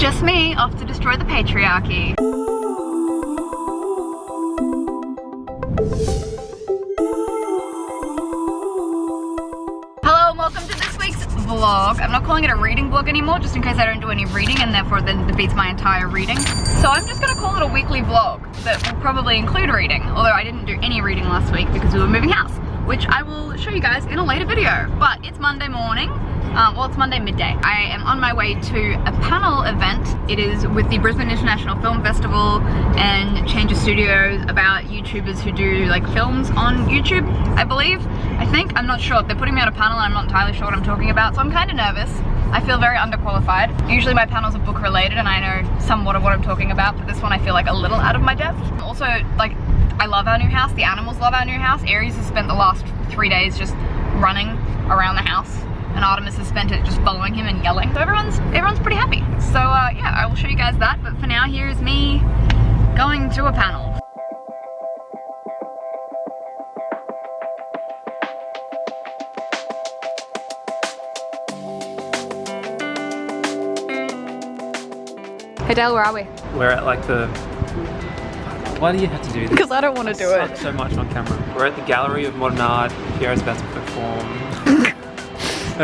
Just me off to destroy the patriarchy. Hello and welcome to this week's vlog. I'm not calling it a reading vlog anymore just in case I don't do any reading and therefore then defeats my entire reading. So I'm just gonna call it a weekly vlog that will probably include reading, although I didn't do any reading last week because we were moving house, which I will show you guys in a later video. But it's Monday morning. Well, it's Monday midday. I am on my way to a panel event. It is with the Brisbane International Film Festival and Change Studios about YouTubers who do like films on YouTube, I believe. I think, I'm not sure. They're putting me on a panel and I'm not entirely sure what I'm talking about, so I'm kind of nervous. I feel very underqualified. Usually my panels are book related and I know somewhat of what I'm talking about, but this one I feel like a little out of my depth. Also, like, I love our new house. The animals love our new house. Aries has spent the last 3 days just running around the house, and Artemis has spent it just following him and yelling. So everyone's pretty happy. So yeah, I will show you guys that. But for now, here's me going to a panel. Hey Dale, where are we? We're at like the... Why do you have to do this? Because I don't want to do it. So much on camera. We're at the Gallery of Modern Art. Piera's about to perform.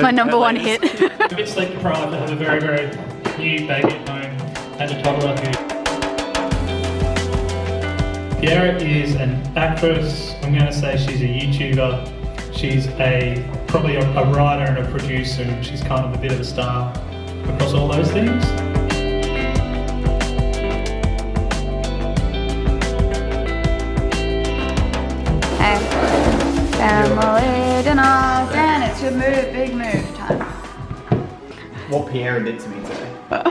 My number one hit. A bit sleep deprived. I have a very, very new baby at home and a toddler who... Piera is an actress. I'm going to say she's a YouTuber. She's probably a writer and a producer, and she's kind of a bit of a star across all those things. Family dinner, and it's your big move time. What Piera did to me today. I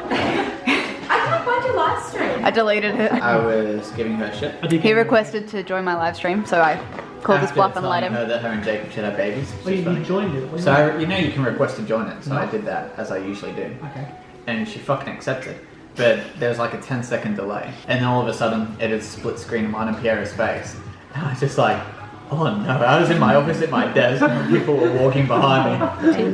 can't find your live stream. I deleted it. I was giving her shit. He requested to join my live stream, so I called his bluff and let him. Her that her and Jacob should have babies. Well, you joined it. So you know you can request to join it, so I did that as I usually do. Okay. And she fucking accepted. But there was like a 10-second delay, and then all of a sudden it is split screen of mine and Piera's face, and I was just like, oh no, I was in my office at my desk and people were walking behind me.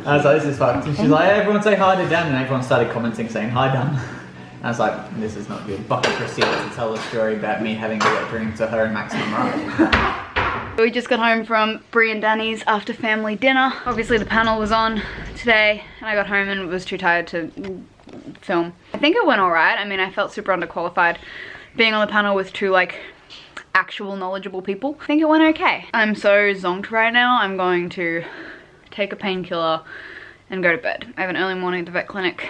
I was like, this is fucked. And she's like, hey, everyone say hi to Dan, and everyone started commenting saying hi Dan. And I was like, this is not good. Bucket proceeded to tell a story about me having a wet dream to her and Maximum Right. We just got home from Brie and Danny's after family dinner. Obviously the panel was on today and I got home and was too tired to film. I think it went alright. I mean, I felt super underqualified being on the panel with two like actual knowledgeable people. I think it went okay. I'm so zonked right now. I'm going to take a painkiller and go to bed. I have an early morning at the vet clinic.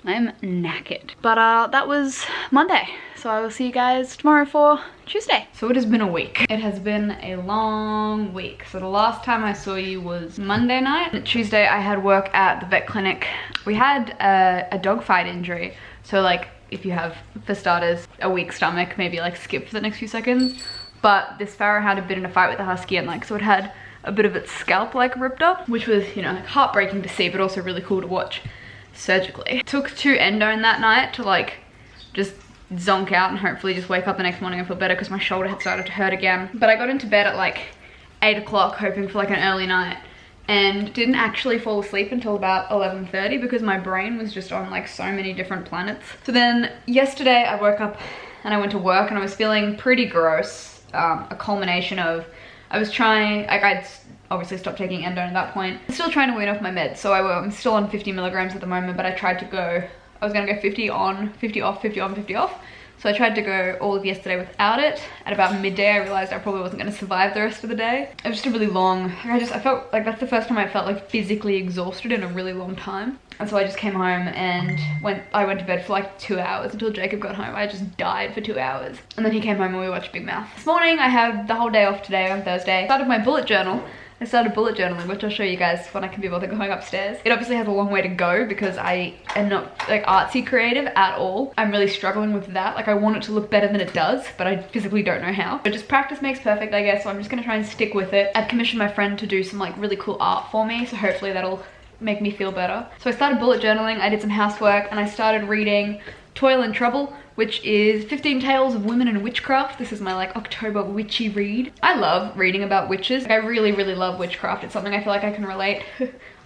I'm knackered. But that was Monday. So I will see you guys tomorrow for Tuesday. So it has been a week. It has been a long week. So the last time I saw you was Monday night. Tuesday I had work at the vet clinic. We had a dog fight injury. So like, if you have, for starters, a weak stomach, maybe like skip for the next few seconds. But this farrow had been in a fight with a husky and like, so it had a bit of its scalp like ripped up, which was, you know, like heartbreaking to see, but also really cool to watch surgically. Took 2 endone that night to like, just zonk out and hopefully just wake up the next morning and feel better because my shoulder had started to hurt again. But I got into bed at like 8 o'clock hoping for like an early night, and didn't actually fall asleep until about 11:30 because my brain was just on like so many different planets. So then yesterday I woke up and I went to work and I was feeling pretty gross. A culmination of, I was trying, like I'd obviously stopped taking endone at that point. I'm still trying to wean off my meds, so I'm still on 50 milligrams at the moment, but I tried to go, I was gonna go 50 on, 50 off, 50 on, 50 off. So I tried to go all of yesterday without it. At about midday, I realized I probably wasn't gonna survive the rest of the day. It was just a really long, I felt like that's the first time I felt like physically exhausted in a really long time. And so I just came home and I went to bed for like 2 hours until Jacob got home. I just died for 2 hours. And then he came home and we watched Big Mouth. This morning, I had the whole day off today on Thursday. I started my bullet journal. I started bullet journaling, which I'll show you guys when I can be bothered going upstairs. It obviously has a long way to go because I am not like artsy creative at all. I'm really struggling with that. Like I want it to look better than it does, but I physically don't know how. But just practice makes perfect, I guess. So I'm just gonna try and stick with it. I've commissioned my friend to do some like really cool art for me. So hopefully that'll make me feel better. So I started bullet journaling, I did some housework, and I started reading Toil and Trouble, which is 15 Tales of Women and Witchcraft. This is my like October witchy read. I love reading about witches. Like, I really, really love witchcraft. It's something I feel like I can relate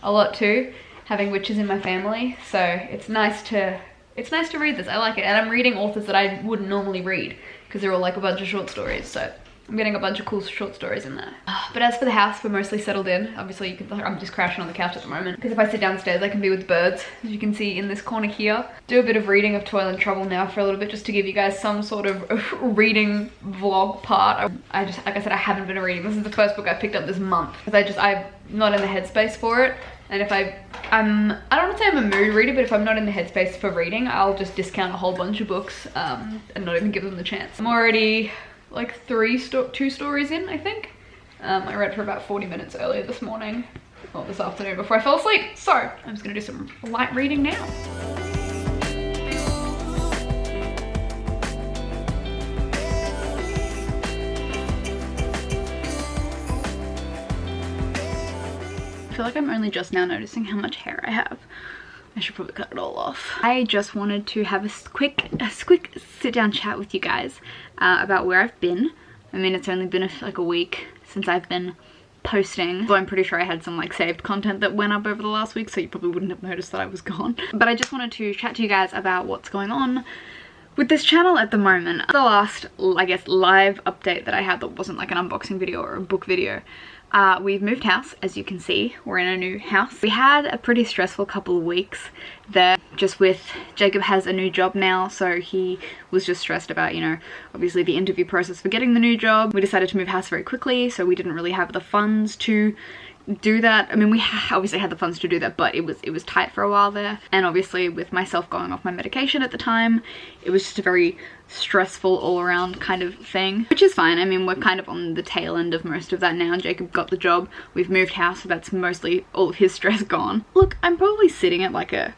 a lot to, having witches in my family. So it's nice to it's nice to read this. I like it. And I'm reading authors that I wouldn't normally read because they're all like a bunch of short stories. So I'm getting a bunch of cool short stories in there. But as for the house, we're mostly settled in. Obviously, you can, I'm just crashing on the couch at the moment because if I sit downstairs, I can be with the birds, as you can see in this corner here. Do a bit of reading of Toil and Trouble now for a little bit, just to give you guys some sort of reading vlog part. I just, like I said, I haven't been reading. This is the first book I picked up this month because I'm not in the headspace for it. And if I don't want to say I'm a mood reader, but if I'm not in the headspace for reading, I'll just discount a whole bunch of books and not even give them the chance. I'm already like two stories in, I think. I read for about 40 minutes earlier this morning, or this afternoon before I fell asleep. So I'm just gonna do some light reading now. I feel like I'm only just now noticing how much hair I have. I should probably cut it all off. I just wanted to have a quick sit down chat with you guys about where I've been. I mean, it's only been like a week since I've been posting, so I'm pretty sure I had some like saved content that went up over the last week, so you probably wouldn't have noticed that I was gone. But I just wanted to chat to you guys about what's going on with this channel at the moment. The last, I guess, live update that I had that wasn't like an unboxing video or a book video, we've moved house, as you can see. We're in a new house. We had a pretty stressful couple of weeks there, just with Jacob has a new job now, so he was just stressed about, you know, obviously the interview process for getting the new job. We decided to move house very quickly, so we didn't really have the funds to do that. I mean, we obviously had the funds to do that, but it was tight for a while there. And obviously with myself going off my medication at the time, it was just a very stressful all around kind of thing, which is fine. I mean, we're kind of on the tail end of most of that now. Jacob got the job, we've moved house, so that's mostly all of his stress gone. Look, I'm probably sitting at like a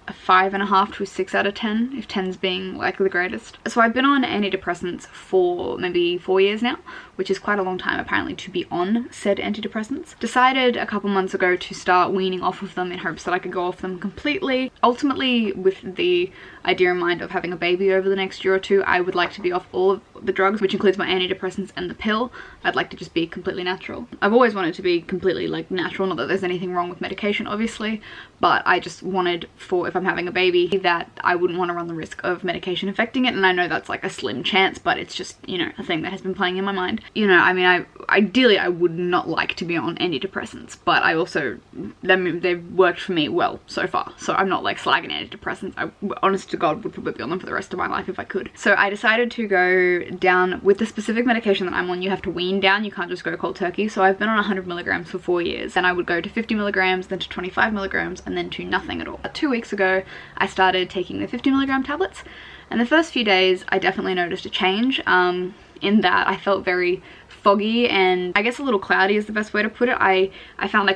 5.5 to a 6 out of 10, if 10's being like the greatest. So I've been on antidepressants for maybe 4 years now, which is quite a long time apparently to be on said antidepressants. Decided a couple months ago to start weaning off of them in hopes that I could go off them completely. Ultimately, with the idea in mind of having a baby over the next year or two, I would like to be off all of the drugs, which includes my antidepressants and the pill. I'd like to just be completely natural. I've always wanted to be completely like natural, not that there's anything wrong with medication obviously, but I just wanted, for if I'm having a baby, that I wouldn't want to run the risk of medication affecting it. And I know that's like a slim chance, but it's just, you know, a thing that has been playing in my mind. You know, I mean, ideally I would not like to be on antidepressants, but I also, they've worked for me well so far, so I'm not like slagging antidepressants. I, honest to God, would probably be on them for the rest of my life if I could. So I decided to go down with the specific medication that I'm on. You have to wean down, you can't just go cold turkey. So I've been on 100 milligrams for 4 years, and I would go to 50 milligrams, then to 25 milligrams, and then to nothing at all. 2 weeks ago, I started taking the 50 milligram tablets, and the first few days I definitely noticed a change in that I felt very foggy and I guess a little cloudy is the best way to put it. I found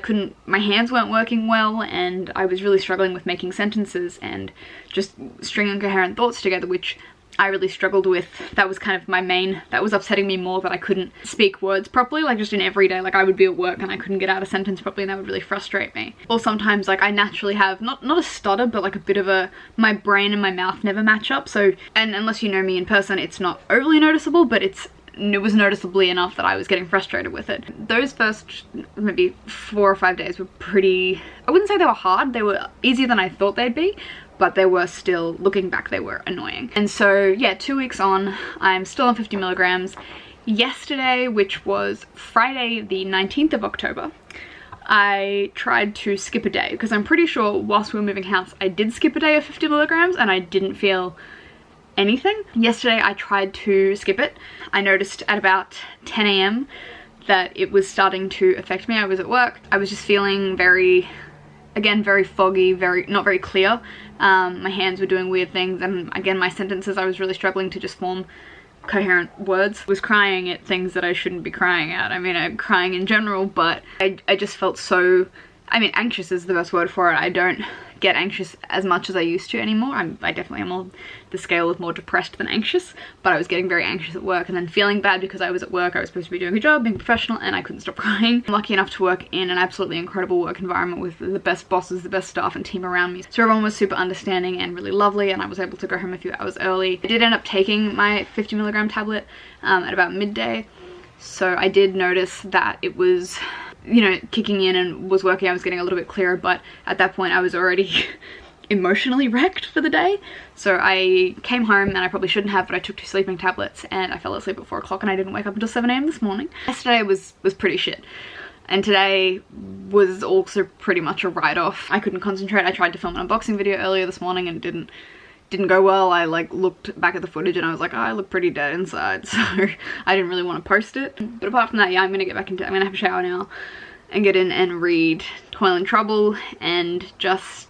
my hands weren't working well, and I was really struggling with making sentences and just stringing coherent thoughts together, which I really struggled with. That was kind of my main, that was upsetting me more, that I couldn't speak words properly, like just in everyday, like I would be at work and I couldn't get out a sentence properly, and that would really frustrate me. Or sometimes like I naturally have, not a stutter, but like a bit of my brain and my mouth never match up. So, and unless you know me in person, it's not overly noticeable, but it was noticeably enough that I was getting frustrated with it. Those first maybe 4 or 5 days were pretty, I wouldn't say they were hard, they were easier than I thought they'd be, but they were still, looking back, they were annoying. And so yeah, 2 weeks on, I'm still on 50 milligrams. Yesterday, which was Friday the 19th of October, I tried to skip a day, because I'm pretty sure whilst we were moving house, I did skip a day of 50 milligrams and I didn't feel anything. Yesterday I tried to skip it. I noticed at about 10 AM that it was starting to affect me. I was at work. I was just feeling very, again, very foggy, not very clear. My hands were doing weird things, and again, my sentences, I was really struggling to just form coherent words. I was crying at things that I shouldn't be crying at. I mean, I'm crying in general, but I just felt so, I mean, anxious is the best word for it. I don't get anxious as much as I used to anymore. I definitely am on the scale of more depressed than anxious, but I was getting very anxious at work and then feeling bad because I was at work. I was supposed to be doing a job, being professional, and I couldn't stop crying. I'm lucky enough to work in an absolutely incredible work environment with the best bosses, the best staff and team around me. So everyone was super understanding and really lovely, and I was able to go home a few hours early. I did end up taking my 50 milligram tablet at about midday, so I did notice that it was, you know, kicking in and was working. I was getting a little bit clearer, but at that point I was already emotionally wrecked for the day. So I came home, and I probably shouldn't have, but I took 2 sleeping tablets and I fell asleep at 4 o'clock and I didn't wake up until 7 AM this morning. Yesterday was pretty shit. And today was also pretty much a write-off. I couldn't concentrate. I tried to film an unboxing video earlier this morning and it didn't go well. I like looked back at the footage and I was like, oh, I look pretty dead inside, so I didn't really want to post it. But apart from that, yeah, I'm gonna have a shower now and get in and read Toil and Trouble and just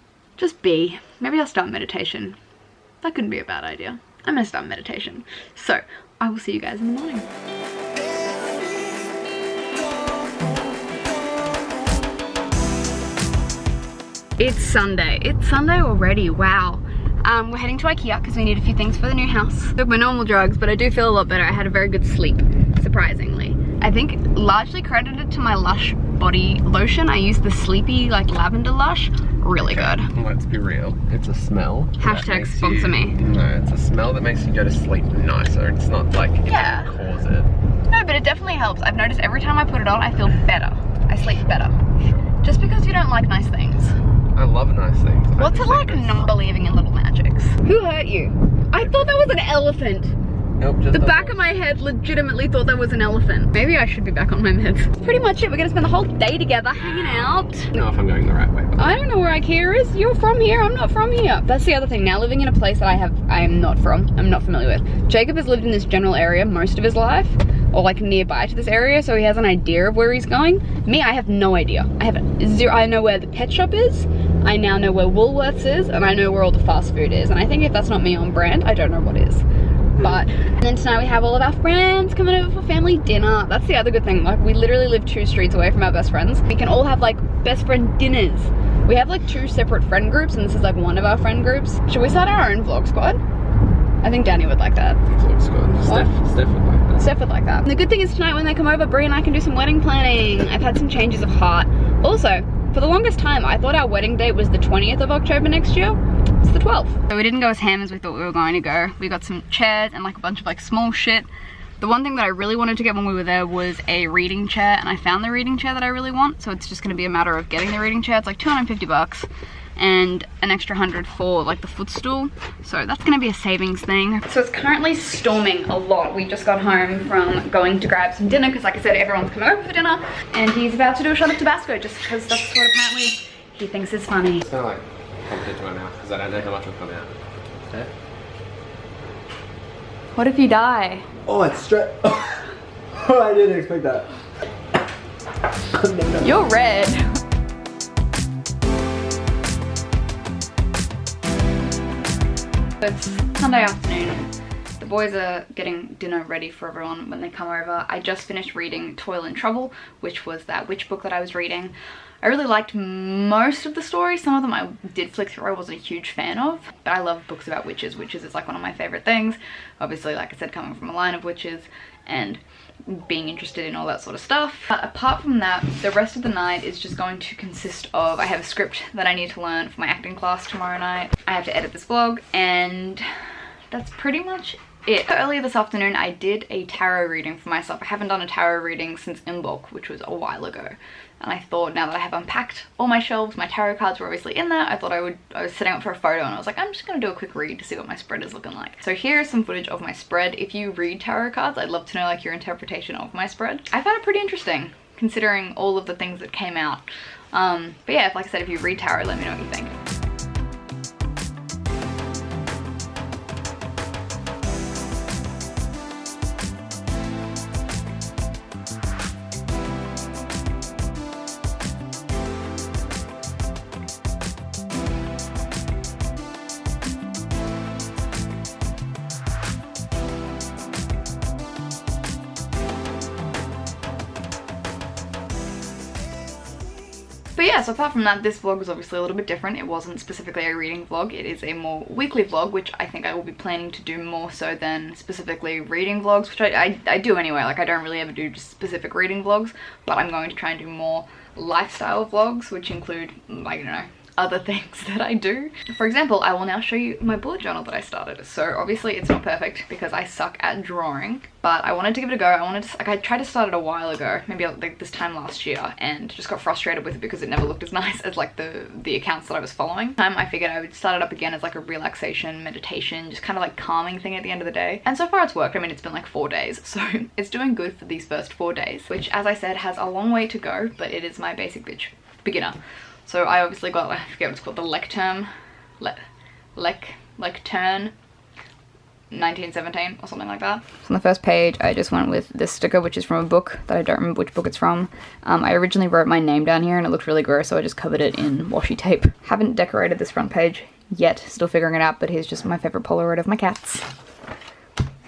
be. Maybe I'll start meditation. That couldn't be a bad idea. I'm gonna start meditation. So I will see you guys in the morning. It's Sunday. It's Sunday already. Wow. We're heading to IKEA because we need a few things for the new house. Took my normal drugs, but I do feel a lot better. I had a very good sleep, surprisingly. I think largely credited to my Lush body lotion. I used the Sleepy like lavender Lush. Really good. Let's be real. It's a smell. Hashtag sponsor me. No, it's a smell that makes you go to sleep nicer. It's not like it cause it. No, but it definitely helps. I've noticed every time I put it on, I feel better. I sleep better. Sure. Just because you don't like nice things. I love nice things. What's it like not believing in little magics? Who hurt you? I thought that was an elephant. Nope, just the back of my head legitimately thought that was an elephant. Maybe I should be back on my meds. That's pretty much it. We're gonna spend the whole day together hanging out. I don't know if I'm going the right way. I don't know where IKEA is. You're from here, I'm not from here. That's the other thing. Now living in a place that I am not from, I'm not familiar with. Jacob has lived in this general area most of his life, or like nearby to this area, so he has an idea of where he's going. Me, I have no idea. I have zero. I know where the pet shop is, I now know where Woolworths is, and I know where all the fast food is. And I think if that's not me on brand, I don't know what is. But, and then tonight we have all of our friends coming over for family dinner. That's the other good thing. Like, we literally live 2 streets away from our best friends. We can all have like best friend dinners. We have like 2 separate friend groups, and this is like one of our friend groups. Should we start our own vlog squad? I think Danny would like that. Vlog squad. Steph would like that. Steph would like that. And the good thing is tonight when they come over, Brie and I can do some wedding planning. I've had some changes of heart. Also, for the longest time, I thought our wedding date was the 20th of October next year. It's the 12th. So we didn't go as ham as we thought we were going to go. We got some chairs and like a bunch of like small shit. The one thing that I really wanted to get when we were there was a reading chair, and I found the reading chair that I really want. So it's just gonna be a matter of getting the reading chair. It's like 250 bucks and an extra 100 for like the footstool. So that's gonna be a savings thing. So it's currently storming a lot. We just got home from going to grab some dinner because like I said, everyone's coming over for dinner, and he's about to do a shot of Tabasco just because that's what apparently he thinks is funny. It's kind of like pumped into my mouth because I don't know how much will come out. Okay. What if you die? Oh, it's straight. Oh, I didn't expect that. No. You're red. It's Sunday afternoon. The boys are getting dinner ready for everyone when they come over. I just finished reading Toil and Trouble, which was that witch book that I was reading. I really liked most of the stories. Some of them I did flick through, I wasn't a huge fan of, but I love books about witches. Witches is like one of my favorite things. Obviously, like I said, coming from a line of witches and being interested in all that sort of stuff. But apart from that, the rest of the night is just going to consist of, I have a script that I need to learn for my acting class tomorrow night. I have to edit this vlog, and that's pretty much it. Earlier this afternoon, I did a tarot reading for myself. I haven't done a tarot reading since Imbolc, which was a while ago. And I thought, now that I have unpacked all my shelves, my tarot cards were obviously in there, I thought I was setting up for a photo, and I was like, I'm just gonna do a quick read to see what my spread is looking like. So here's some footage of my spread. If you read tarot cards, I'd love to know like your interpretation of my spread. I found it pretty interesting, considering all of the things that came out. But yeah, like I said, if you read tarot, let me know what you think. But yeah, so apart from that, this vlog was obviously a little bit different. It wasn't specifically a reading vlog. It is a more weekly vlog, which I think I will be planning to do more so than specifically reading vlogs, which I do anyway. Like, I don't really ever do just specific reading vlogs, but I'm going to try and do more lifestyle vlogs, which include, like, I don't know, other things that I do. For example, I will now show you my bullet journal that I started. So obviously it's not perfect because I suck at drawing, but I wanted to give it a go. I tried to start it a while ago, maybe like this time last year, and just got frustrated with it because it never looked as nice as like the accounts that I was following. I figured I would start it up again as like a relaxation, meditation, just kind of like calming thing at the end of the day. And so far it's worked. I mean, it's been like 4 days, so it's doing good for these first 4 days, which as I said has a long way to go, but it is my basic bitch beginner. So I obviously got, I forget what it's called, the Lectern 1917 or something like that. So on the first page I just went with this sticker, which is from a book that I don't remember which book it's from. I originally wrote my name down here and it looked really gross, so I just covered it in washi tape. Haven't decorated this front page yet, still figuring it out, but here's just my favourite Polaroid of my cats.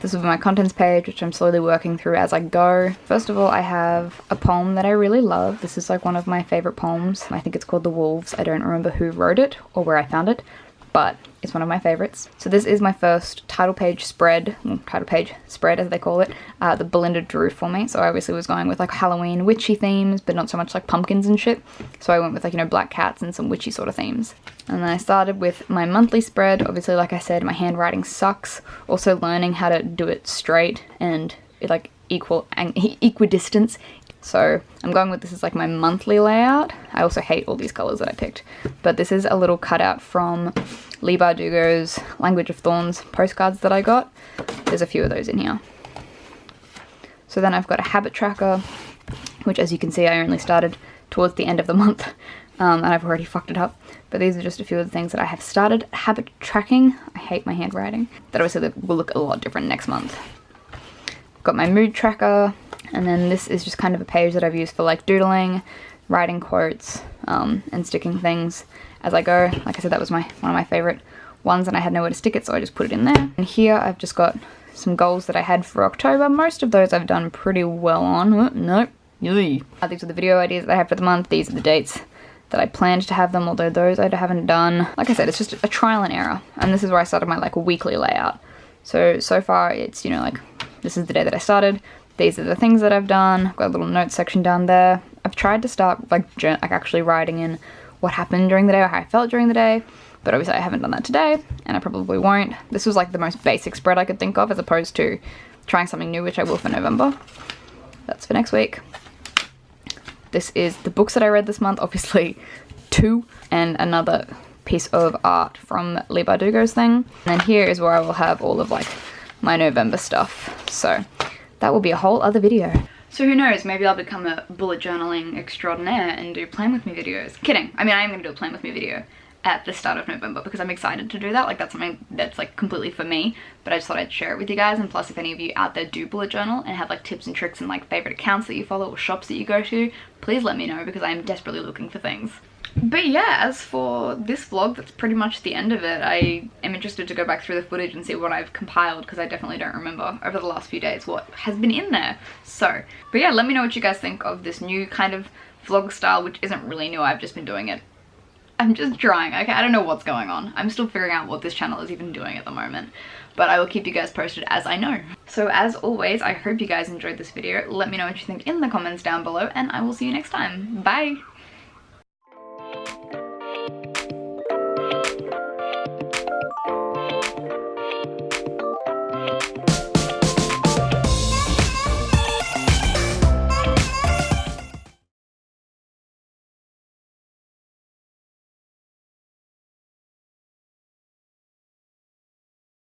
This will be my contents page, which I'm slowly working through as I go. First of all, I have a poem that I really love. This is like one of my favourite poems. I think it's called The Wolves. I don't remember who wrote it or where I found it, but it's one of my favourites. So this is my first title page spread as they call it, that Belinda drew for me. So I obviously was going with like Halloween witchy themes, but not so much like pumpkins and shit. So I went with like, you know, black cats and some witchy sort of themes. And then I started with my monthly spread. Obviously, like I said, my handwriting sucks. Also learning how to do it straight and like equidistance. So I'm going with this as like my monthly layout. I also hate all these colours that I picked. But this is a little cutout from Leigh Bardugo's Language of Thorns postcards that I got. There's a few of those in here. So then I've got a habit tracker, which as you can see I only started towards the end of the month. And I've already fucked it up. But these are just a few of the things that I have started habit tracking. I hate my handwriting. That obviously will look a lot different next month. Got my mood tracker. And then this is just kind of a page that I've used for like doodling, writing quotes, and sticking things as I go. Like I said, that was one of my favourite ones and I had nowhere to stick it, so I just put it in there. And here I've just got some goals that I had for October. Most of those I've done pretty well on. Oh, nope. These are the video ideas that I have for the month. These are the dates that I planned to have them, although those I haven't done. Like I said, it's just a trial and error. And this is where I started my like weekly layout. So far it's, you know, like this is the day that I started. These are the things that I've done. I've got a little notes section down there. I've tried to start like actually writing in what happened during the day or how I felt during the day, but obviously I haven't done that today and I probably won't. This was like the most basic spread I could think of as opposed to trying something new, which I will for November. That's for next week. This is the books that I read this month, obviously 2, and another piece of art from Leigh Bardugo's thing. And then here is where I will have all of like my November stuff. So that will be a whole other video. So who knows, maybe I'll become a bullet journaling extraordinaire and do plan with me videos. Kidding. I mean, I am going to do a plan with me video at the start of November because I'm excited to do that. Like that's something that's like completely for me, but I just thought I'd share it with you guys. And plus if any of you out there do bullet journal and have like tips and tricks and like favorite accounts that you follow or shops that you go to, please let me know because I'm desperately looking for things. But yeah, as for this vlog, that's pretty much the end of it. I am interested to go back through the footage and see what I've compiled because I definitely don't remember over the last few days what has been in there. So, but yeah, let me know what you guys think of this new kind of vlog style, which isn't really new. I've just been doing it. I'm just trying, okay? I don't know what's going on. I'm still figuring out what this channel is even doing at the moment. But I will keep you guys posted as I know. So as always, I hope you guys enjoyed this video. Let me know what you think in the comments down below and I will see you next time. Bye!